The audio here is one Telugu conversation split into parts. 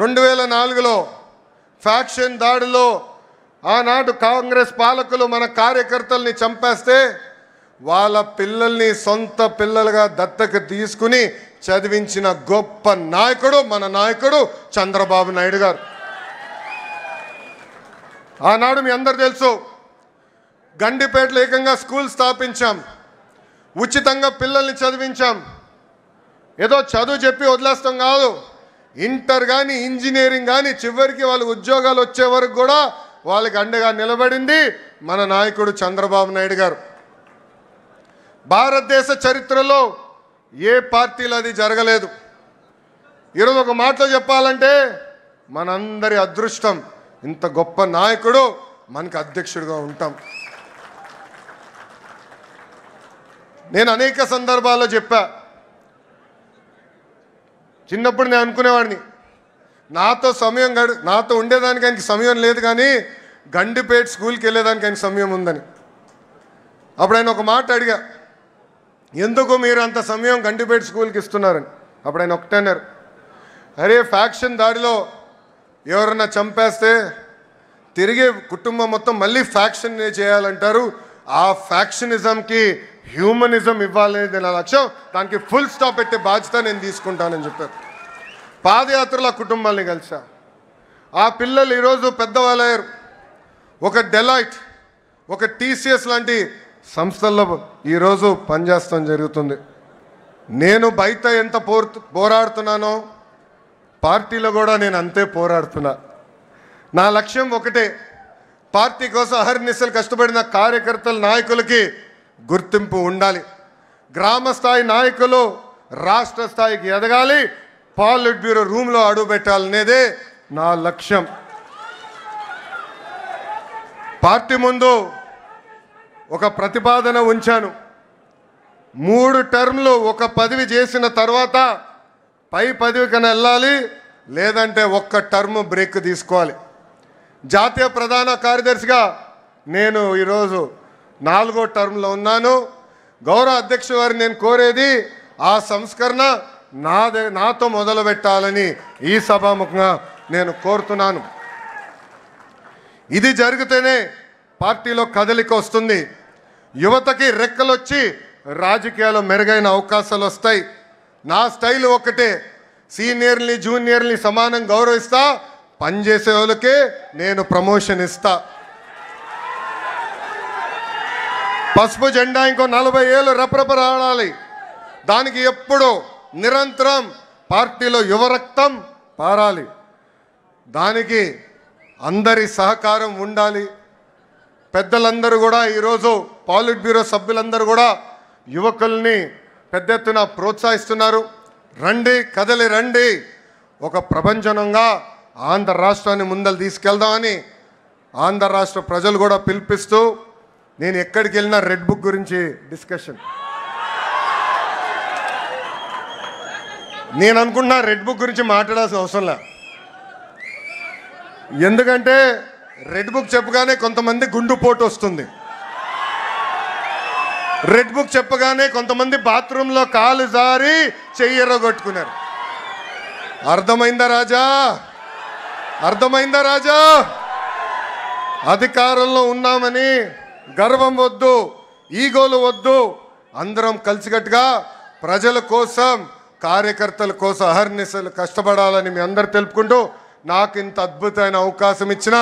2004లో ఫ్యాక్షన్ దాడిలో ఆనాడు కాంగ్రెస్ పాలకులు మన కార్యకర్తల్ని చంపేస్తే వాళ్ళ పిల్లల్ని సొంత పిల్లలుగా దత్తకు తీసుకుని చదివించిన గొప్ప నాయకుడు మన నాయకుడు చంద్రబాబు నాయుడు గారు. ఆనాడు మీ అందరు తెలుసు, గండిపేటలో ఏకంగా స్కూల్ స్థాపించాం, ఉచితంగా పిల్లల్ని చదివించాం. ఏదో చదువు చెప్పి వదిలేస్తాం కాదు, ఇంటర్ కానీ ఇంజనీరింగ్ కానీ చివరికి వాళ్ళకి ఉద్యోగాలు వచ్చే వరకు కూడా వాళ్ళకి అండగా నిలబడింది మన నాయకుడు చంద్రబాబు నాయుడు గారు. భారతదేశ చరిత్రలో ఏ పార్టీలో అది జరగలేదు. ఈరోజు ఒక మాటలో చెప్పాలంటే మనందరి అదృష్టం, ఇంత గొప్ప నాయకుడు మనకు అధ్యక్షుడిగా ఉంటాం. నేను అనేక సందర్భాల్లో చెప్పా, చిన్నప్పుడు నేను అనుకునేవాడిని నాతో ఉండేదానికి ఆయనకి సమయం లేదు, కానీ గండిపేట స్కూల్కి వెళ్ళేదానికి ఆయనకి సమయం ఉందని. అప్పుడు ఆయన ఒక మాట అడిగా, ఎందుకు మీరు అంత సమయం గండిపేట స్కూల్కి ఇస్తున్నారని. అప్పుడు ఆయన ఒకటే అన్నారు, అరే ఫ్యాక్షన్ దాడిలో ఎవరన్నా చంపేస్తే తిరిగి కుటుంబం మొత్తం మళ్ళీ ఫ్యాక్షన్ చేయాలంటారు, ఆ ఫ్యాక్షనిజంకి హ్యూమనిజం ఇవ్వాలనేది నా లక్ష్యం, దానికి ఫుల్ స్టాప్ పెట్టే బాధ్యత నేను తీసుకుంటానని చెప్పారు. పాదయాత్రలో కుటుంబాలని కలిసా, ఆ పిల్లలు ఈరోజు పెద్దవాళ్ళయ్యారు. ఒక డెలాయిట్, ఒక టీసీఎస్ లాంటి సంస్థల్లో ఈరోజు పనిచేస్తాం జరుగుతుంది. నేను బయట ఎంత పోరాడుతున్నానో పార్టీలో కూడా నేను అంతే పోరాడుతున్నా. నా లక్ష్యం ఒకటే, పార్టీ కోసం అహర్నిశలు కష్టపడిన కార్యకర్తల నాయకులకి గుర్తింపు ఉండాలి. గ్రామ స్థాయి నాయకులు రాష్ట్ర స్థాయికి ఎదగాలి, పాలిట్ బ్యూరో రూమ్లో అడుగు పెట్టాలనేదే నా లక్ష్యం. పార్టీ ముందు ఒక ప్రతిపాదన ఉంచాను, 3 టర్మ్లు ఒక పదవి చేసిన తర్వాత పై పదవి కన్నా వెళ్ళాలి, లేదంటే ఒక్క టర్మ్ బ్రేక్ తీసుకోవాలి. జాతీయ ప్రధాన కార్యదర్శిగా నేను ఈరోజు 4వ టర్మ్లో ఉన్నాను. గౌరవ అధ్యక్షుడు వారిని నేను కోరేది, ఆ సంస్కరణ నాతో మొదలు పెట్టాలని ఈ సభాముఖంగా నేను కోరుతున్నాను. ఇది జరిగితేనే పార్టీలో కదలిక వస్తుంది, యువతకి రెక్కలొచ్చి రాజకీయాల్లో మెరుగైన అవకాశాలు వస్తాయి. నా స్టైల్ ఒకటే, సీనియర్ని జూనియర్ని సమానం గౌరవిస్తా, పనిచేసే వాళ్ళకే నేను ప్రమోషన్ ఇస్తా. పసుపు జెండా ఇంకో 40 ఏళ్ళు రెపరెపలాడాలి, దానికి ఎప్పుడు నిరంతరం పార్టీలో యువరక్తం పారాలి, దానికి అందరి సహకారం ఉండాలి. పెద్దలందరూ కూడా ఈరోజు పాలిట్ బ్యూరో సభ్యులందరూ కూడా యువకుల్ని పెద్ద ఎత్తున ప్రోత్సహిస్తున్నారు. రండి, కదలి రండి, ఒక ప్రపంచనంగా ఆంధ్ర రాష్ట్రాన్ని ముందలు తీసుకెళ్దామని ఆంధ్ర రాష్ట్ర ప్రజలు కూడా పిలిపిస్తూ, నేను ఎక్కడికి వెళ్ళినా రెడ్ బుక్ గురించి డిస్కషన్. నేను అనుకుంటున్నా రెడ్ బుక్ గురించి మాట్లాడాల్సిన అవసరం లే, ఎందుకంటే రెడ్ బుక్ చెప్పగానే కొంతమంది గుండుపోటు వస్తుంది, రెడ్ బుక్ చెప్పగానే కొంతమంది బాత్రూంలో కాలు జారి చెయ్యరగొట్టుకున్నారు. అర్థమైందా రాజా? అర్థమైందా రాజా? అధికారంలో ఉన్నామని గర్వం వద్దు, ఈగోలు వద్దు, అందరం కలిసికట్టుగా ప్రజల కోసం కార్యకర్తల కోసం అహర్నిశలు కష్టపడాలని మీ అందరు తెలుపుకుంటూ, నాకు ఇంత అద్భుతమైన అవకాశం ఇచ్చిన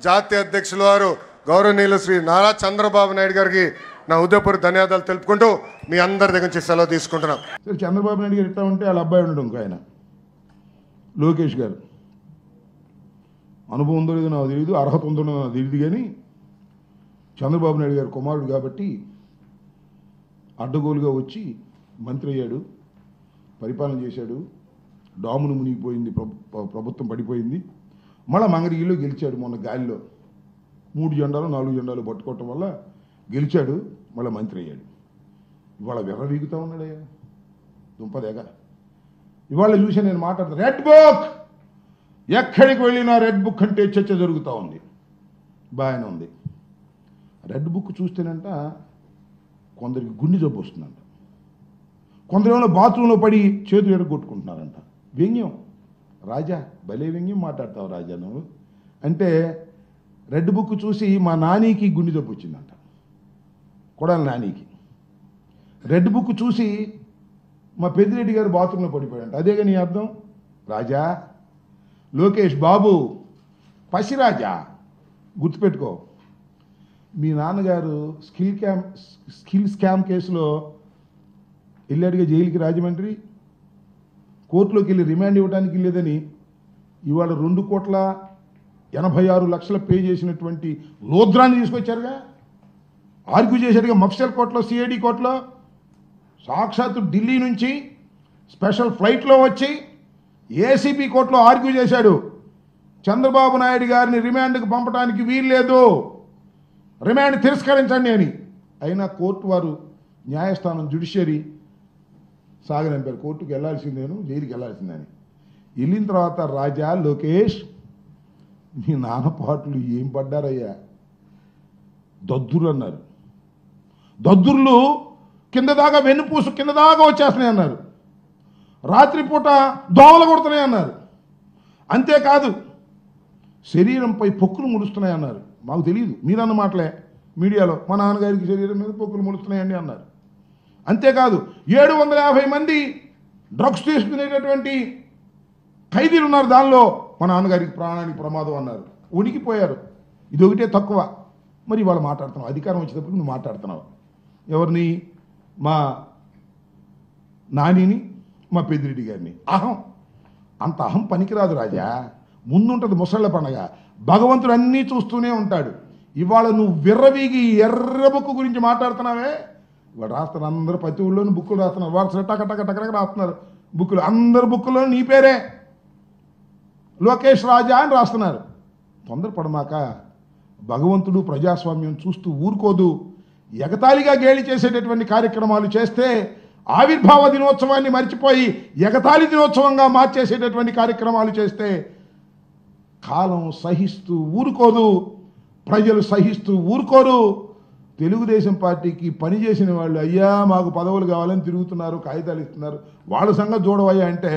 జాతీయ అధ్యక్షుల వారు గౌరవనీయులు శ్రీ నారా చంద్రబాబు నాయుడు గారికి నా హృదయపూర్వక ధన్యవాదాలు తెలుపుకుంటూ మీ అందరి దగ్గర నుంచి సెలవు తీసుకుంటున్నాం. చంద్రబాబు నాయుడు గారు ఎట్లా ఉంటే వాళ్ళ అబ్బాయి ఉండడం, ఆయన లోకేష్ గారు అనుభవం ఉందో లేదో నాకు తెలియదు, అర్హత ఉందో నాకు తెలియదు, కానీ చంద్రబాబు నాయుడు గారు కుమారుడు కాబట్టి అడ్డగోలుగా వచ్చి మంత్రి అయ్యాడు, పరిపాలన చేశాడు, డామును మునిగిపోయింది, ప్రభుత్వం పడిపోయింది, మళ్ళీ మంగళగిరిలో గెలిచాడు. మొన్న గాలిలో 3 జెండాలు 4 జెండాలు పట్టుకోవటం వల్ల గెలిచాడు, మళ్ళీ మంత్రి అయ్యాడు. ఇవాళ విర్రవీగుతూ ఉన్నాడయ్యా దుంపదేగా. ఇవాళ చూసి నేను మాట్లాడతాను, రెడ్ బుక్ ఎక్కడికి వెళ్ళినా రెడ్ బుక్ అంటే చర్చ జరుగుతూ ఉంది, బాగానే ఉంది. రెడ్ బుక్ చూస్తేనంట కొందరికి గుండె జబ్బు వస్తుందంట, కొందరు ఏమైనా బాత్రూంలో పడి చేతులు ఎరగొట్టుకుంటున్నారంట. వ్యంగ్యం రాజా భలే వ్యంగ్యం మాట్లాడతావు రాజా నువ్వు అంటే రెడ్ బుక్ చూసి మా నానికి గుండె జబ్బు వచ్చిందంట, కొడాలి నానికి. రెడ్ బుక్ చూసి మా పెద్దిరెడ్డి గారు బాత్రూంలో పడిపోయాడంట. అదేగా నీ అర్థం? రాజా, లోకేష్ బాబు, పసిరాజా గుర్తుపెట్టుకో. మీ నాన్నగారు స్కిల్ స్కామ్ కేసులో వెళ్ళాడుగా జైలుకి, రాజమండ్రి కోర్టులోకి వెళ్ళి రిమాండ్ ఇవ్వడానికి లేదని ఇవాళ 2,86,00,000 పే చేసినటువంటి లోద్రాన్ని తీసుకొచ్చారుగా, ఆర్గ్యూ చేశాడుగా మఫ్సల్ కోర్టులో, సిఐడి కోర్టులో. సాక్షాత్తు ఢిల్లీ నుంచి స్పెషల్ ఫ్లైట్లో వచ్చి ఏసీబీ కోర్టులో ఆర్గ్యూ చేశాడు, చంద్రబాబు నాయుడు గారిని రిమాండ్కి పంపడానికి వీల్లేదు, రిమాండ్ తిరస్కరించండి అని. అయినా కోర్టు వారు, న్యాయస్థానం, జ్యుడిషియరీ సాగనంపారు, కోర్టుకు వెళ్ళాల్సిందేను, జైలుకి వెళ్ళాల్సిందని. వెళ్ళిన తర్వాత రాజా, లోకేష్ మీ నాన్న పాటలు ఏం పడ్డారయ్యా, దద్దురు అన్నారు. దద్దుర్లు కింద దాకా వెన్నుపూసు కింద దాకా వచ్చేస్తున్నాయి అన్నారు, రాత్రిపూట దోమలు కొడుతున్నాయి అన్నారు. అంతేకాదు శరీరంపై పొక్కులు ముడుస్తున్నాయి అన్నారు. మాకు తెలియదు, మీరన్న మాటలే మీడియాలో, మా నాన్నగారికి శరీరం మీద పొక్కులు ముడుస్తున్నాయండి అన్నారు. అంతేకాదు 750 మంది డ్రగ్స్ తీసుకునేటటువంటి ఖైదీలు ఉన్నారు, దానిలో మా నాన్నగారికి ప్రాణానికి ప్రమాదం అన్నారు. ఉనికిపోయారు. ఇది ఒకటే తక్కువ. మరి వాళ్ళు మాట్లాడుతున్నావు, అధికారం వచ్చేటప్పుడు నువ్వు మాట్లాడుతున్నావు. ఎవరిని? మా నానిని, మా పెద్దిరెడ్డి గారిని. అహం, అంత అహం పనికిరాదు రాజా. ముందుంటుంది ముసళ్ళ పండగ, భగవంతుడు అన్నీ చూస్తూనే ఉంటాడు. ఇవాళ నువ్వు విర్రవీగి ఎర్ర బుక్కు గురించి మాట్లాడుతున్నావే, ఇవాళ రాస్తున్నారు అందరూ, ప్రతి ఊళ్ళోనూ బుక్కులు రాస్తున్నారు, వాట్సాప్ టక టక టక రాస్తున్నారు బుక్కులు, అందరు బుక్కుల్లో నీ పేరే లోకేష్ రాజా అని రాస్తున్నారు. తొందరపడమాక, భగవంతుడు ప్రజాస్వామ్యం చూస్తూ ఊరుకోదు. ఎగతాళిగా గేలి చేసేటటువంటి కార్యక్రమాలు చేస్తే ఆవిర్భావ దినోత్సవాన్ని మర్చిపోయి ఎగతాళి దినోత్సవంగా మార్చేసేటటువంటి కార్యక్రమాలు చేస్తే కాలం సహిస్తూ ఊరుకోదు, ప్రజలు సహిస్తూ ఊరుకోరు. తెలుగుదేశం పార్టీకి పనిచేసిన వాళ్ళు, అయ్యా మాకు పదవులు కావాలని తిరుగుతున్నారు, కాగితాలు ఇస్తున్నారు, వాళ్ళ సంగతి చూడవయ్యా అంటే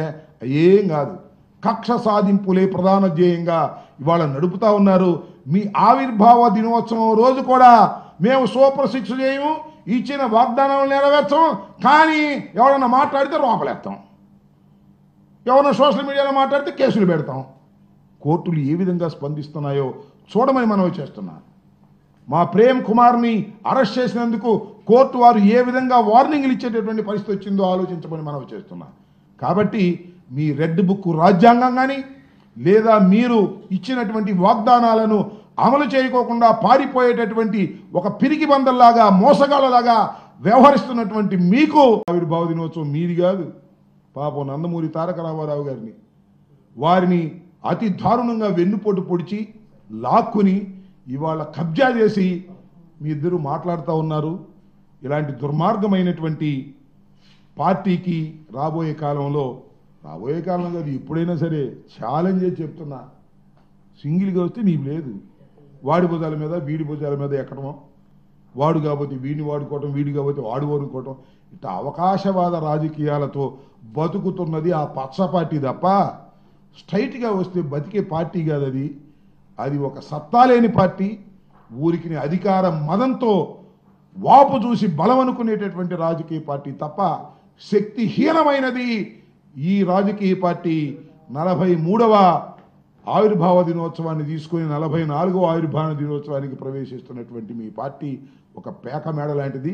ఏం కాదు. కక్ష సాధింపులే ప్రధాన ధ్యేయంగా ఇవాళ నడుపుతా ఉన్నారు. మీ ఆవిర్భావ దినోత్సవం రోజు కూడా మేము సూపర్ 6 చేయము, ఇచ్చిన వాగ్దానాలు నెరవేర్చం, కానీ ఎవరన్నా మాట్లాడితే రోపలేస్తాం, ఎవరన్నా సోషల్ మీడియాలో మాట్లాడితే కేసులు పెడతాం. కోర్టులు ఏ విధంగా స్పందిస్తున్నాయో చూడమని మనవి చేస్తున్నా. మా ప్రేమ్ కుమార్ని అరెస్ట్ చేసినందుకు కోర్టు వారు ఏ విధంగా వార్నింగ్లు ఇచ్చేటటువంటి పరిస్థితి వచ్చిందో ఆలోచించమని మనవి చేస్తున్నా. కాబట్టి మీ రెడ్ బుక్ రాజ్యాంగం కానీ లేదా మీరు ఇచ్చినటువంటి వాగ్దానాలను అమలు చేయకోకుండా పారిపోయేటటువంటి ఒక పిరికి బందల్లాగా, మోసగాళ్ళలాగా వ్యవహరిస్తున్నటువంటి మీకు ఆవిర్భావ దినోత్సవం మీది కాదు. పాపం నందమూరి తారక రామారావు గారిని, వారిని అతి దారుణంగా వెన్నుపోటు పొడిచి లాక్కుని ఇవాళ కబ్జా చేసి మీ ఇద్దరు మాట్లాడుతూ ఉన్నారు. ఇలాంటి దుర్మార్గమైనటువంటి పార్టీకి రాబోయే కాలంలో కాదు, ఎప్పుడైనా సరే ఛాలెంజ్ చేసి చెప్తున్నా, సింగిల్గా వస్తే నీకు లేదు, వాడి భుజాల మీద వీడి భుజాల మీద ఎక్కడమో, వాడు కాబట్టి వీడిని వాడుకోవటం, వీడి కాబట్టి వాడు వాడుకోవటం, ఇట్లా అవకాశవాద రాజకీయాలతో బతుకుతున్నది ఆ పచ్చ పార్టీ తప్ప స్ట్రైట్గా వస్తే బతికే పార్టీ కాదు అది. అది ఒక సత్తా లేని పార్టీ, ఊరికి అధికార మదంతో వాపు చూసి బలం అనుకునేటటువంటి రాజకీయ పార్టీ తప్ప శక్తిహీనమైనది ఈ రాజకీయ పార్టీ. 43వ ఆవిర్భావ దినోత్సవాన్ని తీసుకొని 44వ ఆవిర్భావ దినోత్సవానికి ప్రవేశిస్తున్నటువంటి మీ పార్టీ ఒక పేక మేడ లాంటిది,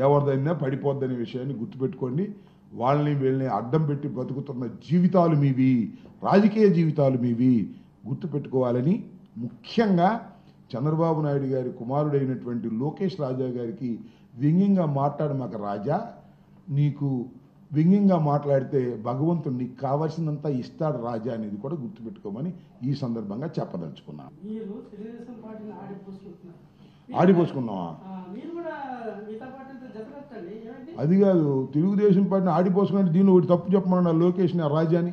ఎవరిదైనా పడిపోద్దనే విషయాన్ని గుర్తుపెట్టుకోండి. వాళ్ళని వీళ్ళని అడ్డం పెట్టి బతుకుతున్న జీవితాలు మీవి, రాజకీయ జీవితాలు మీవి గుర్తుపెట్టుకోవాలని ముఖ్యంగా చంద్రబాబు నాయుడు గారి కుమారుడైనటువంటి లోకేష్ రాజా గారికి వ్యంగ్యంగా మాట్లాడమాక రాజా, నీకు వ్యంగ్యంగా మాట్లాడితే భగవంతుడు నీకు కావాల్సినంత ఇస్తాడు రాజా అనేది కూడా గుర్తుపెట్టుకోమని ఈ సందర్భంగా చెప్పదలుచుకున్నాను. ఆడిపోసుకున్నావా? అది కాదు, తెలుగుదేశం పార్టీని ఆడిపోసుకున్నట్టు దీన్ని ఒకటి తప్పు చెప్పమన్నా లోకేష్ని, ఆ రాజాని.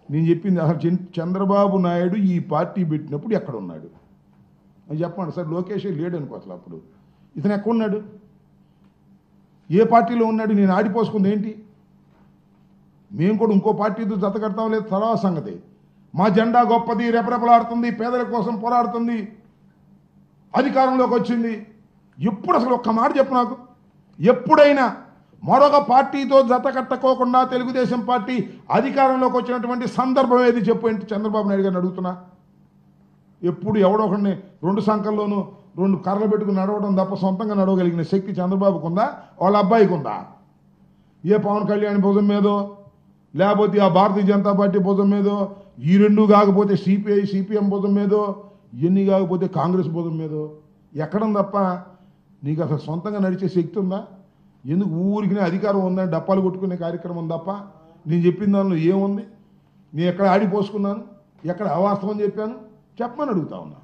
నేను చెప్పింది అసలు చంద్రబాబు నాయుడు ఈ పార్టీ పెట్టినప్పుడు ఎక్కడ ఉన్నాడు అని చెప్పండి సార్. లోకేష్ లేడు అనుకో, అసలు అప్పుడు ఇతను ఎక్కడ ఉన్నాడు, ఏ పార్టీలో ఉన్నాడు? నేను ఆడిపోసుకుంది ఏంటి? మేము కూడా ఇంకో పార్టీతో జత కడతాం లేదు తర్వాత సంగతి. మా జెండా గొప్పది, రెపరెపలాడుతుంది, పేదల కోసం పోరాడుతుంది, అధికారంలోకి వచ్చింది. ఎప్పుడు అసలు ఒక్క మాట చెప్పు నాకు, ఎప్పుడైనా మరొక పార్టీతో జత కట్టుకోకుండా తెలుగుదేశం పార్టీ అధికారంలోకి వచ్చినటువంటి సందర్భం ఏది చెప్పు ఏంటి చంద్రబాబు నాయుడు గారిని అడుగుతున్నా. ఎప్పుడు ఎవడో ఒకరిని 2 సంకల్లోనూ 2 కర్రలు పెట్టుకుని నడవడం తప్ప సొంతంగా నడవగలిగిన శక్తి చంద్రబాబుకు ఉందా, వాళ్ళ అబ్బాయికి ఉందా? ఏ పవన్ కళ్యాణ్ భుజం మీదో లేకపోతే ఆ భారతీయ జనతా పార్టీ భుజం మీదో, ఈ 2 కాకపోతే సిపిఐ సిపిఎం భుజం మీదో, ఇవన్నీ కాకపోతే కాంగ్రెస్ భుజం మీదో ఎక్కడం తప్ప నీకు అసలు సొంతంగా నడిచే శక్తి ఉందా? ఎందుకు ఊరికి అధికారం ఉందని డప్పాలు కొట్టుకునే కార్యక్రమం తప్ప నేను చెప్పిన దానిలో ఏముంది? నేను ఎక్కడ ఆడిపోసుకున్నాను, ఎక్కడ అవాస్తవం చెప్పాను చెప్పమని అడుగుతా ఉన్నా.